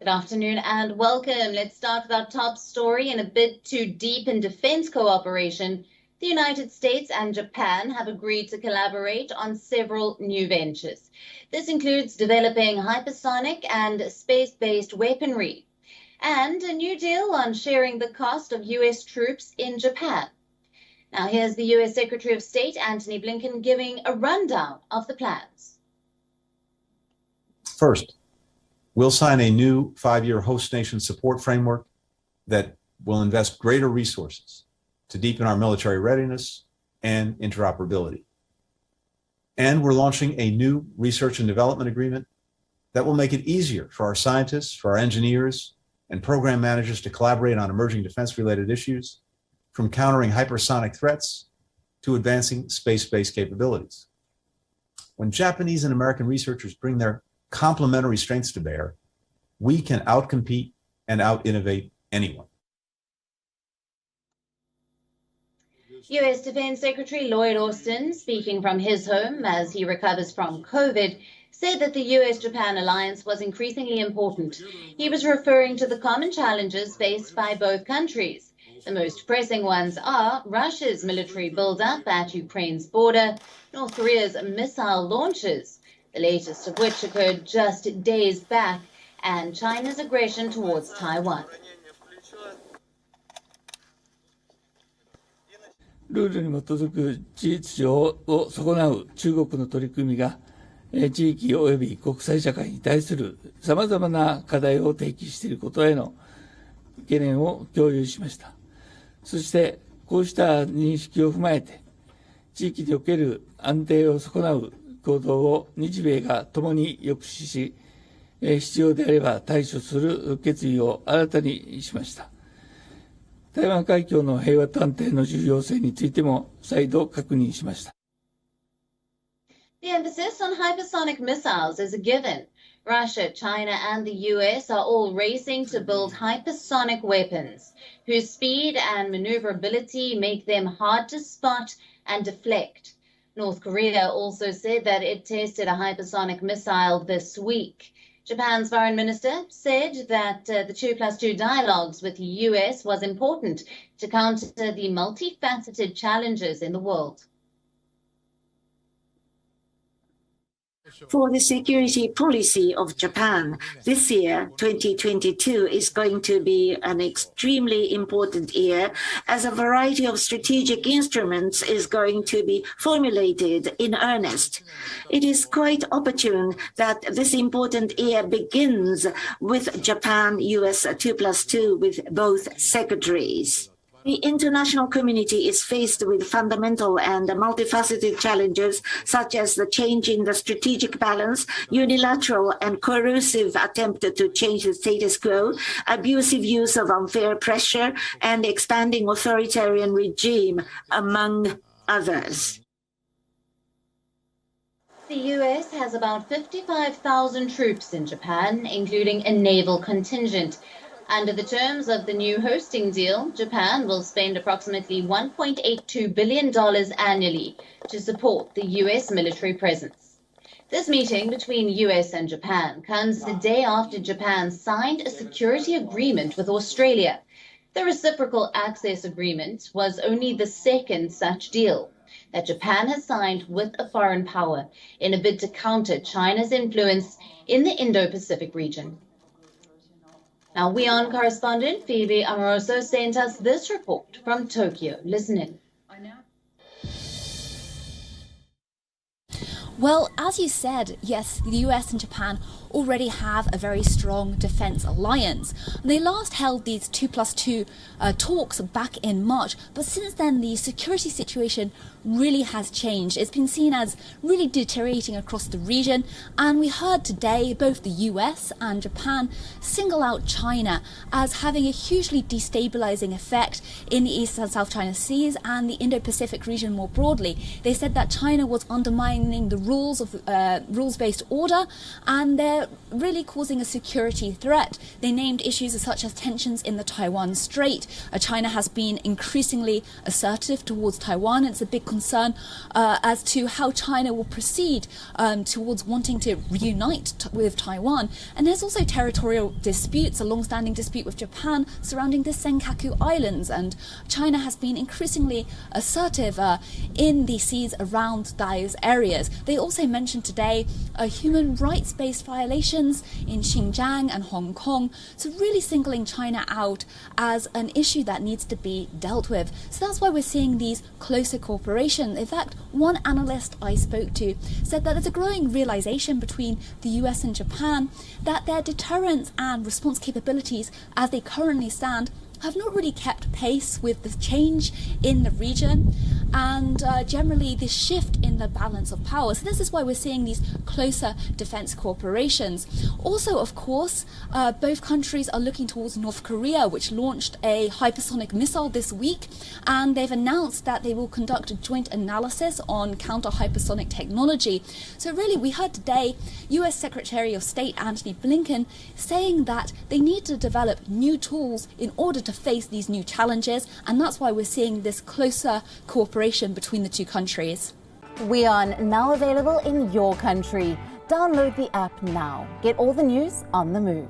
Good afternoon and welcome. Let's start with our top story. In a bid to deepen defense cooperation, the United States and Japan have agreed to collaborate on several new ventures. This includes developing hypersonic and space-based weaponry, and a new deal on sharing the cost of U.S. troops in Japan. Now here's the U.S. Secretary of State Antony Blinken giving a rundown of the plans. First, we'll sign a new 5-year host nation support framework that will invest greater resources to deepen our military readiness and interoperability. And we're launching a new research and development agreement that will make it easier for our scientists, for our engineers, and program managers to collaborate on emerging defense-related issues, from countering hypersonic threats to advancing space-based capabilities. When Japanese and American researchers bring their complementary strengths to bear, we can outcompete and out-innovate anyone. U.S. Defense Secretary Lloyd Austin, speaking from his home as he recovers from COVID, said that the U.S.-Japan alliance was increasingly important. He was referring to the common challenges faced by both countries. The most pressing ones are Russia's military buildup at Ukraine's border, North Korea's missile launches, the latest of which occurred just days back, and China's aggression towards Taiwan. ルールに基づく事実上を損なう中国の取り組みが地域及び国際社会に対するさまざまな課題を提起していることへの懸念を共有しました。そしてこうした認識を踏まえて地域における安定を損なう行動を日米が共に抑止し、必要であれば対処する決意を新たにしました。台湾海峡の平和と安定の重要性についても再度確認しました。The emphasis on hypersonic missiles is a given. Russia, China, and the U.S. are all racing to build hypersonic weapons, whose speed and maneuverability make them hard to spot and deflect. North Korea also said that it tested a hypersonic missile this week. Japan's foreign minister said that the 2+2 dialogues with the U.S. was important to counter the multifaceted challenges in the world. For the security policy of Japan, this year, 2022, is going to be an extremely important year, as a variety of strategic instruments is going to be formulated in earnest. It is quite opportune that this important year begins with Japan-US 2+2 with both secretaries. The international community is faced with fundamental and multifaceted challenges, such as the change in the strategic balance, unilateral and coercive attempt to change the status quo, abusive use of unfair pressure, and expanding authoritarian regime, among others. The U.S. has about 55,000 troops in Japan, including a naval contingent. Under the terms of the new hosting deal, Japan will spend approximately $1.82 billion annually to support the U.S. military presence. This meeting between U.S. and Japan comes the day after Japan signed a security agreement with Australia. The reciprocal access agreement was only the second such deal that Japan has signed with a foreign power in a bid to counter China's influence in the Indo-Pacific region. Now, WION correspondent Phoebe Amoroso sent us this report from Tokyo. Listen in. Well, as you said, yes, the US and Japan already have a very strong defence alliance. They last held these 2+2 talks back in March, but since then the security situation really has changed. It's been seen as really deteriorating across the region, and we heard today both the US and Japan single out China as having a hugely destabilizing effect in the East and South China Seas and the Indo-Pacific region more broadly. They said that China was undermining the rules-based order, and they're really causing a security threat. They named issues such as tensions in the Taiwan Strait. China has been increasingly assertive towards Taiwan. It's a big concern as to how China will proceed towards wanting to reunite with Taiwan. And there's also territorial disputes, a long-standing dispute with Japan surrounding the Senkaku Islands, and China has been increasingly assertive in the seas around those areas. They also mentioned today human rights-based violations in Xinjiang and Hong Kong, so really singling China out as an issue that needs to be dealt with. So that's why we're seeing these closer cooperation. In fact, one analyst I spoke to said that there's a growing realization between the US and Japan that their deterrence and response capabilities as they currently stand have not really kept pace with the change in the region and generally this shift in the balance of power. So this is why we're seeing these closer defense cooperations. Also, of course, both countries are looking towards North Korea, which launched a hypersonic missile this week, and they've announced that they will conduct a joint analysis on counter-hypersonic technology. So really, we heard today US Secretary of State Antony Blinken saying that they need to develop new tools in order to face these new challenges, and that's why we're seeing this closer cooperation between the two countries. WION, now available in your country. Download the app now. Get all the news on the move.